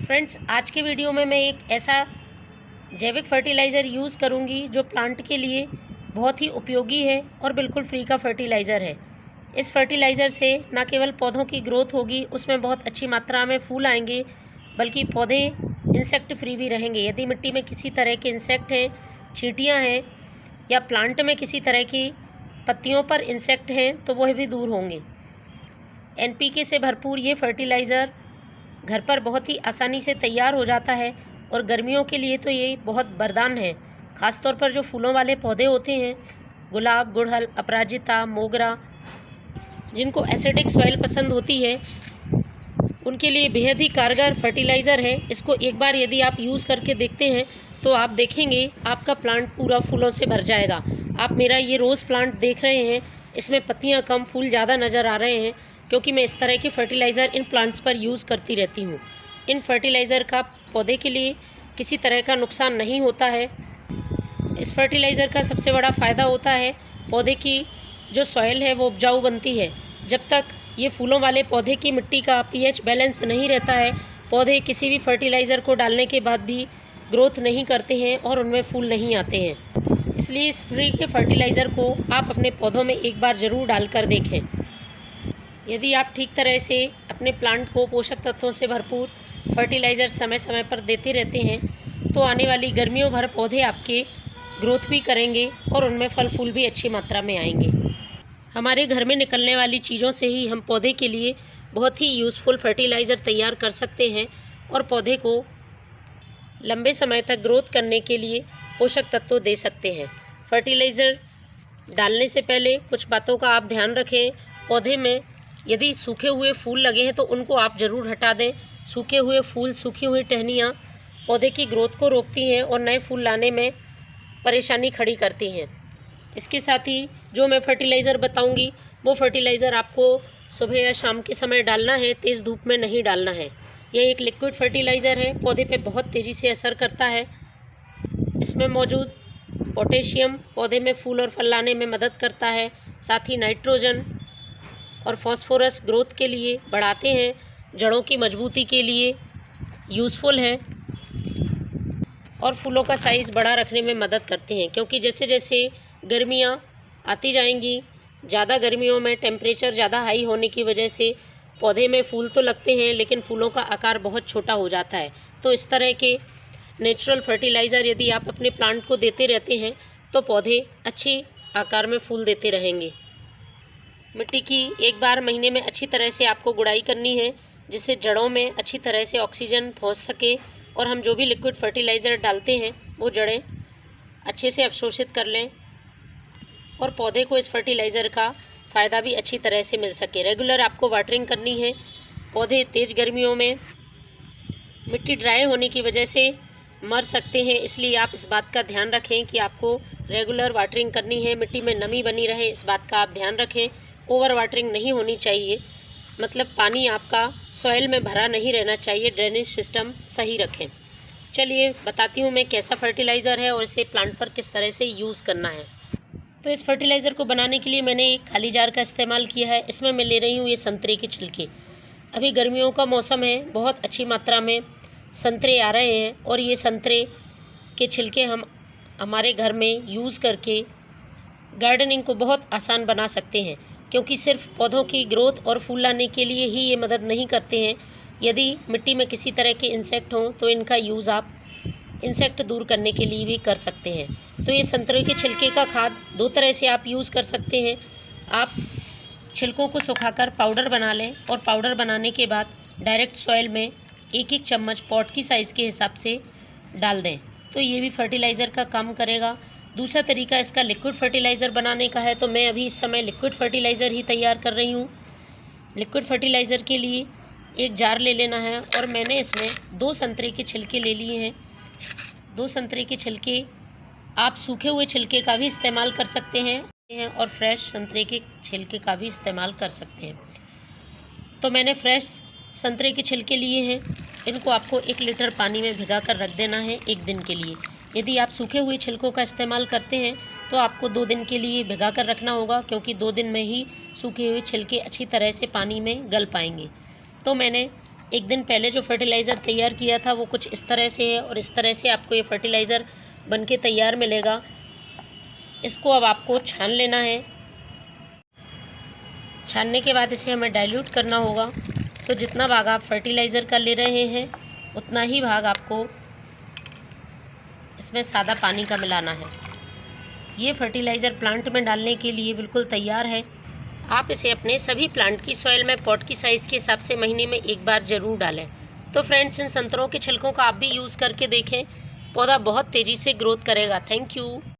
Friends, आज के video में मैं एक ऐसा जैविक फर्टिलाइज़र यूज़ करूंगी जो प्लांट के लिए बहुत ही उपयोगी है और बिल्कुल फ्री का फर्टिलाइज़र है। इस फर्टिलाइज़र से न केवल पौधों की ग्रोथ होगी, उसमें बहुत अच्छी मात्रा में फूल आएंगे, बल्कि पौधे इंसेक्ट फ्री भी रहेंगे। यदि मिट्टी में किसी तरह के इंसेक्ट हैं, चींटियाँ हैं या प्लांट में किसी तरह की पत्तियों पर इंसेक्ट हैं तो वह भी दूर होंगे। NPK से भरपूर ये फर्टिलाइज़र घर पर बहुत ही आसानी से तैयार हो जाता है और गर्मियों के लिए तो ये बहुत वरदान है। ख़ास तौर पर जो फूलों वाले पौधे होते हैं, गुलाब, गुड़हल, अपराजिता, मोगरा, जिनको एसिडिक सॉइल पसंद होती है, उनके लिए बेहद ही कारगर फर्टिलाइज़र है। इसको एक बार यदि आप यूज़ करके देखते हैं तो आप देखेंगे आपका प्लांट पूरा फूलों से भर जाएगा। आप मेरा ये रोज़ प्लांट देख रहे हैं, इसमें पत्तियाँ कम, फूल ज़्यादा नज़र आ रहे हैं, क्योंकि मैं इस तरह के फर्टिलाइज़र इन प्लांट्स पर यूज़ करती रहती हूँ। इन फर्टिलाइज़र का पौधे के लिए किसी तरह का नुकसान नहीं होता है। इस फर्टिलाइज़र का सबसे बड़ा फ़ायदा होता है पौधे की जो सॉइल है वो उपजाऊ बनती है। जब तक ये फूलों वाले पौधे की मिट्टी का pH बैलेंस नहीं रहता है, पौधे किसी भी फर्टिलाइज़र को डालने के बाद भी ग्रोथ नहीं करते हैं और उनमें फूल नहीं आते हैं। इसलिए इस फ्री के फर्टिलाइज़र को आप अपने पौधों में एक बार ज़रूर डालकर देखें। यदि आप ठीक तरह से अपने प्लांट को पोषक तत्वों से भरपूर फर्टिलाइज़र समय समय पर देते रहते हैं तो आने वाली गर्मियों भर पौधे आपके ग्रोथ भी करेंगे और उनमें फल फूल भी अच्छी मात्रा में आएंगे। हमारे घर में निकलने वाली चीज़ों से ही हम पौधे के लिए बहुत ही यूज़फुल फर्टिलाइज़र तैयार कर सकते हैं और पौधे को लंबे समय तक ग्रोथ करने के लिए पोषक तत्व दे सकते हैं। फर्टिलाइज़र डालने से पहले कुछ बातों का आप ध्यान रखें। पौधे में यदि सूखे हुए फूल लगे हैं तो उनको आप ज़रूर हटा दें। सूखे हुए फूल, सूखी हुई टहनियाँ पौधे की ग्रोथ को रोकती हैं और नए फूल लाने में परेशानी खड़ी करती हैं। इसके साथ ही जो मैं फर्टिलाइज़र बताऊंगी वो फर्टिलाइज़र आपको सुबह या शाम के समय डालना है, तेज़ धूप में नहीं डालना है। यह एक लिक्विड फर्टिलाइज़र है, पौधे पे बहुत तेज़ी से असर करता है। इसमें मौजूद पोटेशियम पौधे में फूल और फल लाने में मदद करता है। साथ ही नाइट्रोजन और फॉस्फोरस ग्रोथ के लिए बढ़ाते हैं, जड़ों की मजबूती के लिए यूज़फुल है और फूलों का साइज़ बड़ा रखने में मदद करते हैं। क्योंकि जैसे जैसे गर्मियाँ आती जाएंगी, ज़्यादा गर्मियों में टेम्परेचर ज़्यादा हाई होने की वजह से पौधे में फूल तो लगते हैं लेकिन फूलों का आकार बहुत छोटा हो जाता है। तो इस तरह के नेचुरल फर्टिलाइज़र यदि आप अपने प्लांट को देते रहते हैं तो पौधे अच्छे आकार में फूल देते रहेंगे। मिट्टी की एक बार महीने में अच्छी तरह से आपको गुड़ाई करनी है, जिससे जड़ों में अच्छी तरह से ऑक्सीजन पहुंच सके और हम जो भी लिक्विड फर्टिलाइज़र डालते हैं वो जड़ें अच्छे से अवशोषित कर लें और पौधे को इस फर्टिलाइज़र का फ़ायदा भी अच्छी तरह से मिल सके। रेगुलर आपको वाटरिंग करनी है। पौधे तेज़ गर्मियों में मिट्टी ड्राई होने की वजह से मर सकते हैं, इसलिए आप इस बात का ध्यान रखें कि आपको रेगुलर वाटरिंग करनी है। मिट्टी में नमी बनी रहे, इस बात का आप ध्यान रखें। ओवर वाटरिंग नहीं होनी चाहिए, मतलब पानी आपका सॉइल में भरा नहीं रहना चाहिए। ड्रेनेज सिस्टम सही रखें। चलिए बताती हूँ मैं कैसा फर्टिलाइज़र है और इसे प्लांट पर किस तरह से यूज़ करना है। तो इस फर्टिलाइज़र को बनाने के लिए मैंने एक खाली जार का इस्तेमाल किया है। इसमें मैं ले रही हूँ ये संतरे के छिलके। अभी गर्मियों का मौसम है, बहुत अच्छी मात्रा में संतरे आ रहे हैं और ये संतरे के छिलके हम हमारे घर में यूज़ करके गार्डनिंग को बहुत आसान बना सकते हैं, क्योंकि सिर्फ पौधों की ग्रोथ और फूल लाने के लिए ही ये मदद नहीं करते हैं। यदि मिट्टी में किसी तरह के इंसेक्ट हों तो इनका यूज़ आप इंसेक्ट दूर करने के लिए भी कर सकते हैं। तो ये संतरे के छिलके का खाद दो तरह से आप यूज़ कर सकते हैं। आप छिलकों को सुखाकर पाउडर बना लें और पाउडर बनाने के बाद डायरेक्ट सॉइल में एक एक चम्मच पॉट की साइज़ के हिसाब से डाल दें, तो ये भी फर्टिलाइज़र का काम करेगा। दूसरा तरीका इसका लिक्विड फर्टिलाइज़र बनाने का है, तो मैं अभी इस समय लिक्विड फर्टिलाइज़र ही तैयार कर रही हूँ। लिक्विड फर्टिलाइज़र के लिए एक जार ले लेना है और मैंने इसमें 2 संतरे के छिलके ले लिए हैं। 2 संतरे के छिलके आप सूखे हुए छिलके का भी इस्तेमाल कर सकते हैं और फ्रेश संतरे के छिलके का भी इस्तेमाल कर सकते हैं। तो मैंने फ्रेश संतरे के छिलके लिए हैं। इनको आपको 1 लीटर पानी में भिगा कर रख देना है 1 दिन के लिए। यदि आप सूखे हुए छिलकों का इस्तेमाल करते हैं तो आपको 2 दिन के लिए भिगा कर रखना होगा, क्योंकि 2 दिन में ही सूखे हुए छिलके अच्छी तरह से पानी में गल पाएंगे। तो मैंने एक दिन पहले जो फर्टिलाइज़र तैयार किया था वो कुछ इस तरह से है और इस तरह से आपको ये फर्टिलाइज़र बनके तैयार मिलेगा। इसको अब आपको छान लेना है। छानने के बाद इसे हमें डाइल्यूट करना होगा। तो जितना भाग आप फर्टिलाइज़र का ले रहे हैं उतना ही भाग आपको इसमें सादा पानी का मिलाना है। ये फर्टिलाइज़र प्लांट में डालने के लिए बिल्कुल तैयार है। आप इसे अपने सभी प्लांट की सॉइल में पॉट की साइज़ के हिसाब से महीने में एक बार ज़रूर डालें। तो फ्रेंड्स, इन संतरों के छिलकों का आप भी यूज़ करके देखें, पौधा बहुत तेज़ी से ग्रोथ करेगा। Thank you.